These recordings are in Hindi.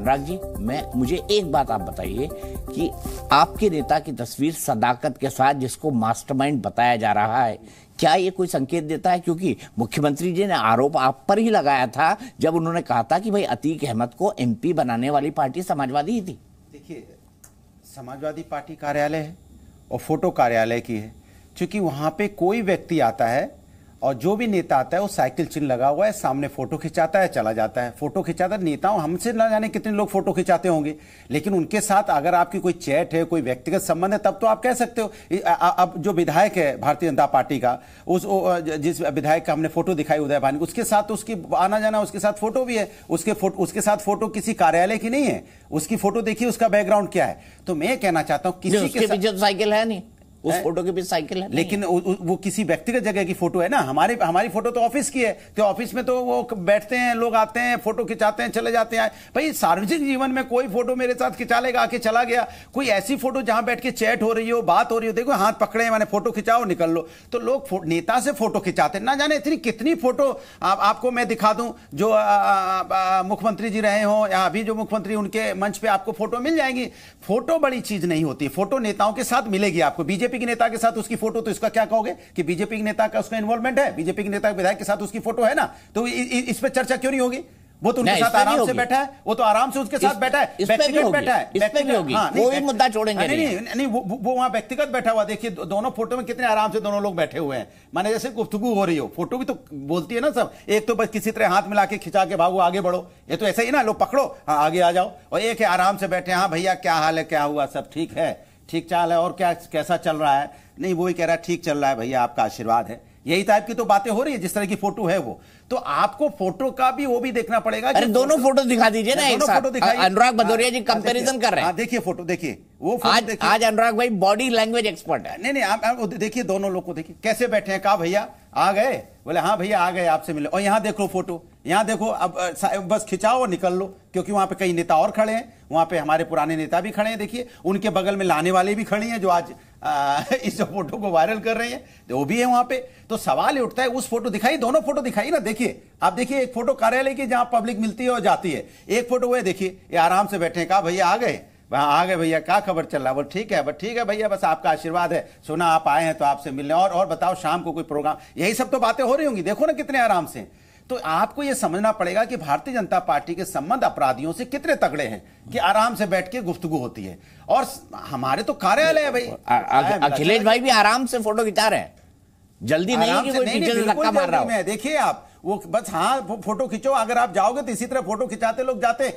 अनुराग जी, मुझे एक बात आप बताइए कि आपके नेता की तस्वीर सदाकत के साथ जिसको मास्टरमाइंड बताया जा रहा है, क्या ये कोई संकेत देता है? क्योंकि मुख्यमंत्री जी ने आरोप आप पर ही लगाया था जब उन्होंने कहा था कि भाई अतीक अहमद को एमपी बनाने वाली पार्टी समाजवादी ही थी। देखिए, समाजवादी पार्टी कार्यालय है और फोटो कार्यालय की है, क्योंकि वहां पे कोई व्यक्ति आता है और जो भी नेता आता है वो साइकिल चिन्ह लगा हुआ है, सामने फोटो खिंचाता है, चला जाता है। फोटो खिंचाता है, नेताओं हमसे न जाने कितने लोग फोटो खिंचाते होंगे, लेकिन उनके साथ अगर आपकी कोई चैट है, कोई व्यक्तिगत संबंध है, तब तो आप कह सकते हो। अब जो विधायक है भारतीय जनता पार्टी का, जिस विधायक का हमने फोटो दिखाई उदय भानु, उसके साथ उसकी आना जाना, उसके साथ फोटो भी है, उसके साथ फोटो किसी कार्यालय की नहीं है, उसकी फोटो देखिए, उसका बैकग्राउंड क्या है। तो मैं कहना चाहता हूं किसी के पीछे साइकिल है नहीं, उस फोटो के पीछे साइकिल है, लेकिन वो किसी व्यक्तिगत जगह की फोटो है ना। हमारी फोटो तो ऑफिस की है, तो ऑफिस में तो वो बैठते हैं, लोग आते हैं, फोटो खिंचाते हैं, चले जाते हैं। भाई सार्वजनिक जीवन में कोई फोटो मेरे साथ खिंचा लेगा, आके चला गया। कोई ऐसी फोटो जहां बैठ के चैट हो रही हो, बात हो रही हो, देखो हाथ पकड़े मैंने, फोटो खिंचाओ, निकल लो। तो लोग नेता से फोटो खिंचाते, ना जाने इतनी कितनी फोटो आपको मैं दिखा दूं जो मुख्यमंत्री जी रहे हो या अभी जो मुख्यमंत्री, उनके मंच पे आपको फोटो मिल जाएंगी। फोटो बड़ी चीज नहीं होती, फोटो नेताओं के साथ मिलेगी आपको। बीजेपी के नेता के साथ उसकी फोटो, तो इसका क्या कहोगे कि बीजेपी के नेता का उसका इन्वॉल्वमेंट है? बीजेपी के नेता विधायक के साथ उसकी फोटो है ना, तो इस पे चर्चा क्यों नहीं होगी? वो तो उनके साथ आराम से बैठा है, वो तो आराम से उसके साथ बैठा है, व्यक्तिगत बैठा है, कोई मुद्दा छोड़ेंगे नहीं, वो वहां व्यक्तिगत बैठा हुआ। देखिए दोनों फोटो में कितने आराम से दोनों लोग बैठे हुए हैं, माने जैसे गुफ्तगू हो रही हो। फोटो भी तो बोलती है ना सब। एक तो बस किसी तरह हाथ मिला के खिंचा के भागो, आगे बढ़ो, ये तो ऐसा ही ना, लो पकड़ो, हाँ आगे आ जाओ। और एक है आराम से बैठे, हाँ भैया क्या हाल है, क्या हुआ, सब ठीक है, ठीक चाल है, और क्या कैसा चल रहा है? नहीं, वो ही कह रहा है ठीक चल रहा है भैया, आपका आशीर्वाद है। यही टाइप की तो बातें हो रही है, जिस तरह की फोटो है वो। तो आपको फोटो का भी वो भी देखना पड़ेगा। अरे दोनों फोटो दिखा दीजिए ना एक साथ। अनुराग भदौरिया जी कंपैरिजन कर रहे हैं। देखिए फोटो, देखिए वो आज अनुराग भाई बॉडी लैंग्वेज एक्सपर्ट है। नहीं आप देखिए, दोनों लोग को देखिए कैसे बैठे हैं। कहा भैया आ गए? बोले हाँ भैया आ गए, आपसे मिले। और यहाँ देख लो फोटो, यहाँ देखो, अब बस खिंचाओ और निकल लो, क्योंकि वहां पे कई नेता और खड़े हैं, वहां पे हमारे पुराने नेता भी खड़े हैं। देखिए उनके बगल में लाने वाले भी खड़े हैं, जो आज इस फोटो को वायरल कर रहे हैं, तो वो भी है वहां पे। तो सवाल ये उठता है, उस फोटो दिखाई, दोनों फोटो दिखाई ना। देखिए आप देखिए, एक फोटो कार्यालय की जहां पब्लिक मिलती है और जाती है, एक फोटो वो है, देखिए ये आराम से बैठे हैं। कहा भैया आ गए? आ गए भैया, क्या खबर चल रहा है? बोल ठीक है, बस ठीक है भैया, बस आपका आशीर्वाद है, सुना आप आए हैं तो आपसे मिलने, और बताओ शाम को कोई प्रोग्राम, यही सब तो बातें हो रही होंगी। देखो ना कितने आराम से। तो आपको यह समझना पड़ेगा कि भारतीय जनता पार्टी के संबंध अपराधियों से कितने तगड़े हैं कि आराम से बैठ के गुफ्तगू होती है। और हमारे तो कार्यालय है भाई। अखिलेश भाई भी आराम से फोटो खिंचा रहे हैं, जल्दी नहीं है कि कोई पीछे से धक्का मार रहा हो। देखिए आप वो बस हाँ फोटो खींचो, अगर आप जाओगे तो इसी तरह फोटो खिंचाते लोग जाते हैं।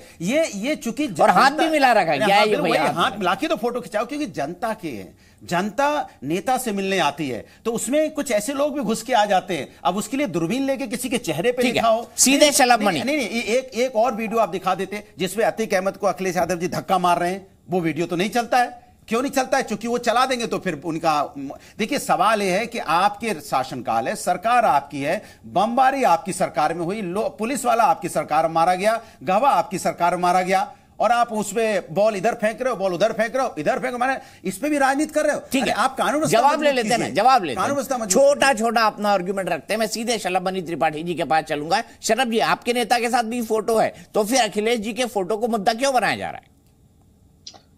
ये चूंकि और हाथ भी मिला रखा है, क्या है भैया? हाथ मिला के तो फोटो खिंचाओ, क्योंकि जनता के है, जनता नेता से मिलने आती है, तो उसमें कुछ ऐसे लोग भी घुस के आ जाते हैं। अब उसके लिए दूरबीन लेके किसी के चेहरे पे लिखा हो, सीधे शलभ मणि। नहीं, एक और वीडियो आप दिखा देते जिसमें अतीक अहमद को अखिलेश यादव जी धक्का मार रहे हैं, वो वीडियो तो नहीं चलता है। क्यों नहीं चलता है? क्योंकि वो चला देंगे तो फिर उनका। देखिए सवाल यह है कि आपके शासनकाल है, सरकार आपकी है, बमबारी आपकी सरकार में हुई, पुलिस वाला आपकी सरकार में मारा गया, गवाह आपकी सरकार में मारा गया, और आप उसमें बॉल इधर फेंक रहे हो, बॉल उधर फेंक रहे हो, इधर फेंक, मैंने इस पे भी राजनीति कर रहे हो। ठीक है, आप कानून जवाब ले लेते हैं, जवाब लेते हैं, छोटा छोटा अपना आर्गुमेंट रखते हैं। मैं सीधे शलभ मणि त्रिपाठी जी के पास चलूंगा। शलभ जी, आपके नेता के साथ भी फोटो है, तो फिर अखिलेश जी के फोटो को मुद्दा क्यों बनाया जा रहा है?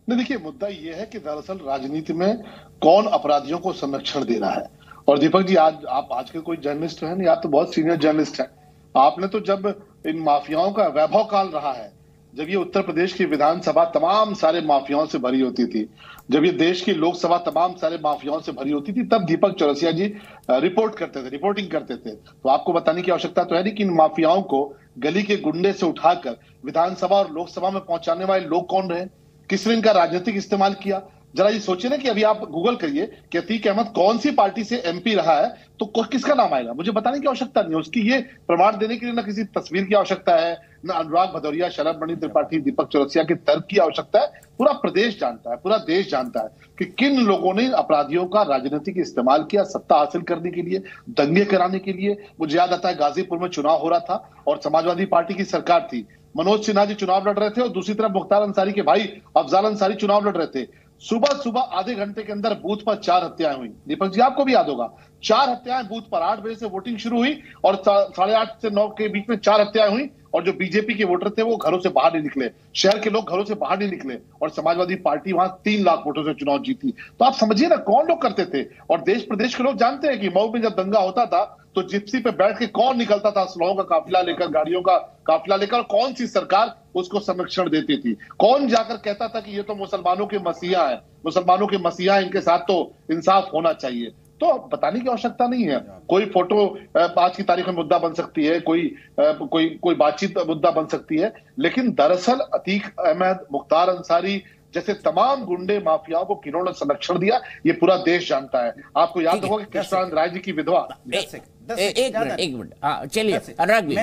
नहीं, देखिए मुद्दा यह है कि दरअसल राजनीति में कौन अपराधियों को संरक्षण दे रहा है। और दीपक जी, आज आप आजकल कोई जर्नलिस्ट है नहीं, आप तो बहुत सीनियर जर्नलिस्ट हैं। आपने तो जब इन माफियाओं का वैभव काल रहा है, जब ये उत्तर प्रदेश की विधानसभा तमाम सारे माफियाओं से भरी होती थी, जब ये देश की लोकसभा तमाम सारे माफियाओं से भरी होती थी, तब दीपक चौरसिया जी रिपोर्टिंग करते थे। तो आपको बताने की आवश्यकता तो है नहीं कि इन माफियाओं को गली के गुंडे से उठाकर विधानसभा और लोकसभा में पहुंचाने वाले लोग कौन रहे, किसने इनका राजनीतिक इस्तेमाल किया। जरा ये सोचिए ना कि अभी आप गूगल करिए कि अतीक अहमद कौन सी पार्टी से एमपी रहा है, तो किसका नाम आएगा? मुझे बताने की आवश्यकता नहीं है, उसकी ये प्रमाण देने के लिए ना किसी तस्वीर की आवश्यकता है, ना अनुराग भदौरिया, शलभ मणि त्रिपाठी, दीपक चौरसिया के तर्क की आवश्यकता है। पूरा प्रदेश जानता है, पूरा देश जानता है कि किन लोगों ने अपराधियों का राजनीतिक इस्तेमाल किया सत्ता हासिल करने के लिए, दंगे कराने के लिए। मुझे याद आता है गाजीपुर में चुनाव हो रहा था और समाजवादी पार्टी की सरकार थी, मनोज सिन्हा जी चुनाव लड़ रहे थे और दूसरी तरफ मुख्तार अंसारी के भाई अफजाल अंसारी चुनाव लड़ रहे थे। सुबह आधे घंटे के अंदर बूथ पर 4 हत्याएं हुई। दीपक जी, आपको भी याद होगा, 4 हत्याएं बूथ पर। 8 बजे से वोटिंग शुरू हुई और 8:30 से 9 के बीच में 4 हत्याएं हुई और जो बीजेपी के वोटर थे वो घरों से बाहर नहीं निकले, शहर के लोग घरों से बाहर नहीं निकले, और समाजवादी पार्टी वहां 3 लाख वोटों से चुनाव जीती। तो आप समझिए ना कौन लोग करते थे। और देश प्रदेश के लोग जानते हैं कि मऊ में जब दंगा होता था तो जिप्सी पे बैठ के कौन निकलता था असलहों का काफिला लेकर, गाड़ियों का काफिला लेकर, कौन सी सरकार उसको संरक्षण देती थी, कौन जाकर कहता था कि ये तो मुसलमानों के मसीहा है, मुसलमानों के मसीहा, इनके साथ तो इंसाफ होना चाहिए। तो बताने की आवश्यकता नहीं है। कोई फोटो आज की तारीख में मुद्दा बन सकती है, कोई बातचीत मुद्दा बन सकती है, लेकिन दरअसल अतीक अहमद, मुख्तार अंसारी जैसे तमाम गुंडे माफियाओं को किन्होंने संरक्षण दिया ये पूरा देश जानता है। आपको याद होगा कि कृष्णानंद राय जी की विधवा। एक मिनट चलिए अनुराग जी,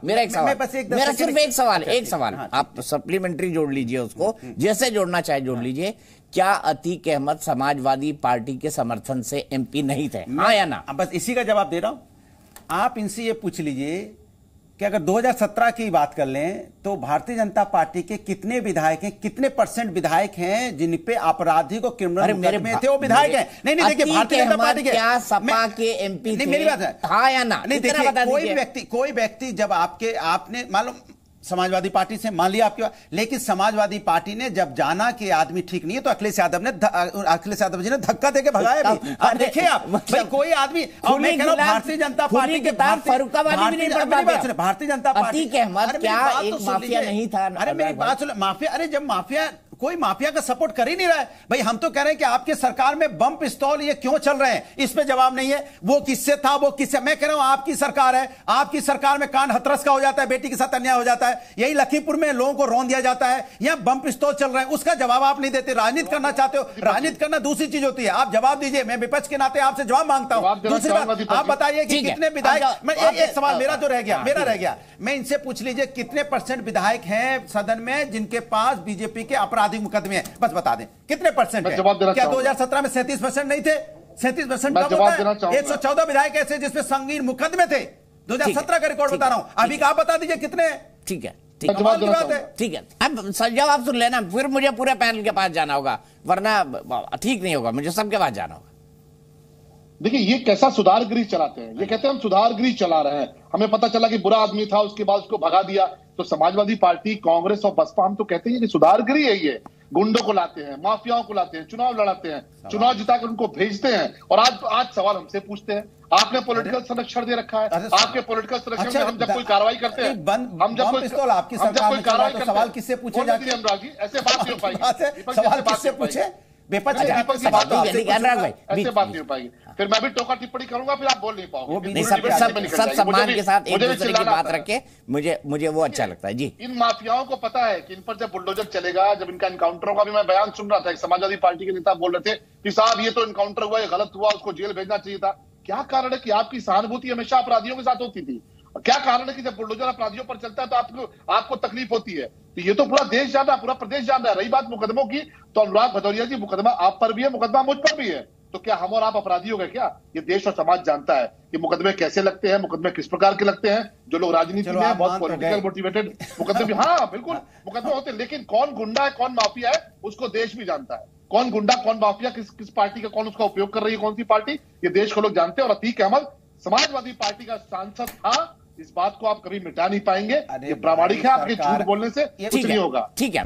मेरा सिर्फ एक सवाल आप सप्लीमेंट्री जोड़ लीजिए उसको, जैसे जोड़ना चाहे जोड़ लीजिए। क्या अतीक अहमद समाजवादी पार्टी के समर्थन से एमपी नहीं थे, हाँ या ना? बस इसी का जवाब दे रहा हूं। आप इनसे ये पूछ लीजिए कि अगर 2017 की बात कर लें तो भारतीय जनता पार्टी के कितने विधायक हैं, कितने % विधायक हैं जिन पे आपराधिक और क्रिमिनल मुकदमे थे, वो विधायक हैं? नहीं देखिए, भारतीय जनता पार्टी के क्या सपा के एमपी थे? मेरी बात है, हाँ या ना? नहीं देखिए, कोई व्यक्ति जब आपने मालूम समाजवादी पार्टी से मान लिया आपकी बात, लेकिन समाजवादी पार्टी ने जब जाना कि आदमी ठीक नहीं है तो अखिलेश यादव जी ने धक्का देके भगाया भी। आप देखिए, आप भाई कोई आदमी, और मैं कह रहा हूं भारतीय जनता पार्टी के फर्रुखाबादी भी नहीं पढ़ता। भारतीय जनता पार्टी, अतीक अहमद क्या एक माफिया नहीं था? अरे मेरी बात सुनो, माफिया, अरे जब माफिया, कोई माफिया का सपोर्ट कर ही नहीं रहा है भाई। हम तो कह रहे हैं कि आपके सरकार में बम पिस्तौल ये क्यों चल रहे हैं, इस पे जवाब नहीं है। वो किससे था, वो किससे, मैं कह रहा हूं आपकी सरकार है, आपकी सरकार में कांड हथरस का हो जाता है, बेटी के साथ अन्याय हो जाता है, यही लखीमपुर में लोगों को रौंद दिया जाता है, यहाँ बम पिस्तौल चल रहे हैं, उसका जवाब आप नहीं देते। राजनीति करना चाहते हो, राजनीति करना दूसरी चीज होती है, आप जवाब दीजिए। मैं विपक्ष के नाते आपसे जवाब मांगता हूं। दूसरी बात, आप बताइए कि कितने विधायक, मैं एक सवाल मेरा जो रह गया, मैं इनसे पूछ लीजिए कितने % विधायक हैं सदन में जिनके पास बीजेपी के आपराधिक मुकदमे हैं, बस बता दें कितने % है? क्या 2017 में 37% नहीं थे? 37% 114 विधायक ऐसे जिसमें संगीन मुकदमे थे। 2017 का रिकॉर्ड बता रहा हूं, अभी का आप बता दीजिए कितने? ठीक है, ठीक है, अब जवाब सुन लेना, फिर मुझे पूरे पैनल के पास जाना होगा, वरना ठीक नहीं होगा, मुझे सबके पास जाना होगा। देखिए ये कैसा सुधारगृह चलाते हैं, ये कहते हैं हम सुधारगृह चला रहे हैं, हमें पता चला कि बुरा आदमी था, उसके बाद उसको भगा दिया। तो समाजवादी पार्टी, कांग्रेस और बसपा हम तो कहते हैं कि सुधारगृह है, ये गुंडों को लाते हैं, माफियाओं को लाते हैं, चुनाव लड़ाते हैं, चुनाव जिताकर उनको भेजते हैं, और आज सवाल हमसे पूछते हैं आपने पॉलिटिकल संरक्षण दे रखा है, आपके पॉलिटिकल संरक्षण में हम जब कोई कार्रवाई करते हैं, हम जब कोई कार्रवाई करते हैं, सवाल किससे पूछे जाते हैं? अनुराग जी ऐसे बात नहीं हो पाएगी, सवाल किससे पूछे? ऐसे बात नहीं हो पाएगी, फिर मैं भी टोका टिप्पणी करूंगा, फिर आप बोल नहीं पाओगे। सब सम्मान के साथ एक दूसरे की बात रखे, मुझे वो अच्छा लगता है जी। इन माफियाओं को पता है कि इन पर जब बुलडोजर चलेगा, जब इनका इनकाउंटरों का भी मैं बयान सुन रहा था, एक समाजवादी पार्टी के नेता बोल रहे थे कि साहब ये तो इनकाउंटर हुआ, ये गलत हुआ, उसको जेल भेजना चाहिए था। क्या कारण है कि आपकी सहानुभूति हमेशा अपराधियों के साथ होती थी? क्या कारण है कि जब बुलडोजर अपराधियों पर चलता है तो आपको तकलीफ होती है? तो ये तो पूरा देश जान रहा है, पूरा प्रदेश जान रहा है। रही बात मुकदमों की, तो अनुराग भदौरिया जी, मुकदमा आप पर भी है, मुकदमा मुझ पर भी है, तो क्या हम और आप अपराधी हो गए क्या? ये देश और समाज जानता है कि मुकदमे कैसे लगते हैं, मुकदमे किस प्रकार के लगते हैं। जो लोग राजनीति में बहुत पॉलिटिकल मोटिवेटेड मुकदमे, हाँ बिल्कुल मुकदमे होते हैं, लेकिन कौन गुंडा है, कौन माफिया है, उसको देश भी जानता है। कौन गुंडा, कौन माफिया, किस पार्टी का, कौन उसका उपयोग कर रही है, कौन सी पार्टी, ये देश को लोग जानते हैं। और अतीक अहमद समाजवादी पार्टी का सांसद था, इस बात को आप कभी मिटा नहीं पाएंगे। ये प्रामाणिक है, आपके झूठ बोलने से कुछ नहीं होगा। ठीक है।